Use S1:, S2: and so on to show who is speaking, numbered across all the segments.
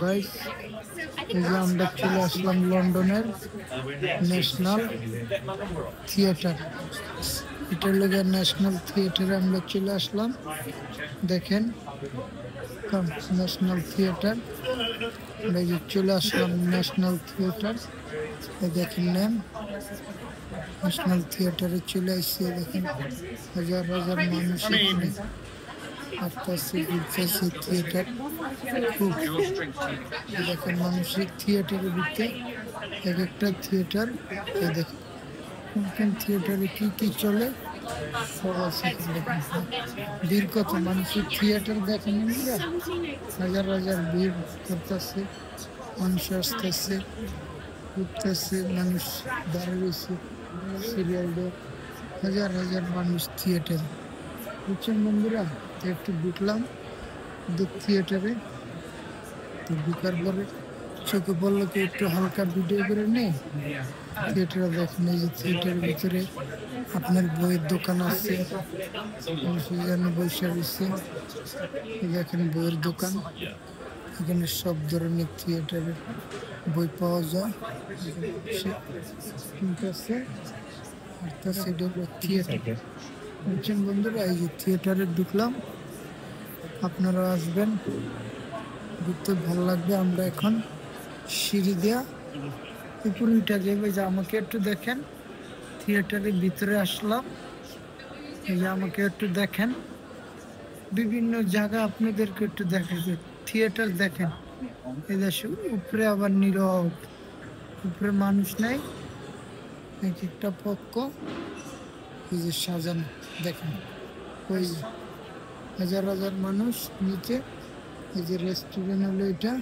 S1: Guys, এই যে আমরা চলে আসলাম লন্ডনের ন্যাশনাল থিয়েটার। এটা হলো ন্যাশনাল থিয়েটারে আমরা চলে আসলাম। দেখেন ন্যাশনাল থিয়েটার, এই যে চলে আসলাম ন্যাশনাল থিয়েটার। দেখেন নাম ন্যাশনাল থিয়েটারে চলে আসছে। দেখেন হাজার হাজার মানুষ এখানে আসতেছে, ঘুরতেছে থিয়েটার। খুব দেখেন মানুষের থিয়েটারের ভিতরে এক একটা থিয়েটার। দেখেন কোন থিয়েটারে কি কি চলে সব আছে। ভিড় কত মানুষের থিয়েটার দেখেন, হাজার হাজার ভিড় করতেছে, মানুষ আসতেছে, ঘুরতেছে, মানুষ দাঁড়িয়ে রয়েছে সিরিয়াল দিয়ে। হাজার হাজার মানুষ থিয়েটারে, বুঝছেন বন্ধুরা? তো একটু ঢুকলাম থিয়েটারে। তো ঢুকার পরে চোখে বললো কি একটু হালকা ভিডিও করে নেই। থিয়েটারে দেখেন এই যে থিয়েটারের ভিতরে আপনার বইয়ের দোকান আছে, বসে রয়েছে। দেখেন বইয়ের দোকান, এখানে সব ধরনের থিয়েটারের বই পাওয়া যায়। থিয়েটার, বুঝছেন বন্ধুরা? এই যে থিয়েটারে ঢুকলাম, আপনারা আসবেন, ঘুরতে ভালো লাগবে। আমরা এখন সিঁড়ি দিয়া উপরে উঠে যাবে। যে আমাকে একটু দেখেন, থিয়েটারের ভিতরে আসলাম। এই যে আমাকে একটু দেখেন, বিভিন্ন জায়গা আপনাদেরকে একটু দেখাচ্ছে। থিয়েটার দেখেন, এই দেশে উপরে আবার নীরব, উপরে মানুষ নাই, এক একটা পক্ষ এই যে সাজানো। দেখেন ওই হাজার হাজার মানুষ নিচে। এই যে রেস্টুরেন্ট হলো এটা,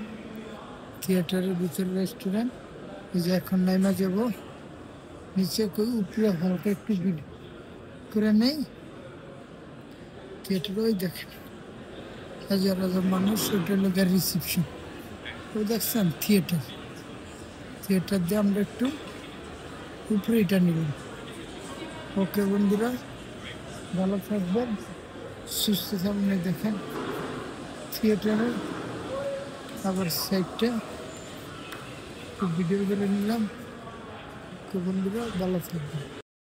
S1: থিয়েটারের ভিতরে রেস্টুরেন্ট। এই যে এখন নাইমা যাব নিচে, কই উপরে হালকা একটু ভিডিও করে নেই। থিয়েটার ওই দেখেন হাজার হাজার মানুষ। ওটা হলো রিসিপশন। ওই দেখছেন থিয়েটার, থিয়েটার দিয়ে আমরা একটু উপরে এটা নিলাম। ওকে বন্ধুরা, ভালো থাকবেন, সুস্থ থাকবেন। দেখেন থিয়েটারের আবার সাইডটা একটু ভিডিও করে নিলাম। তো বন্ধুরা ভালো থাকবেন।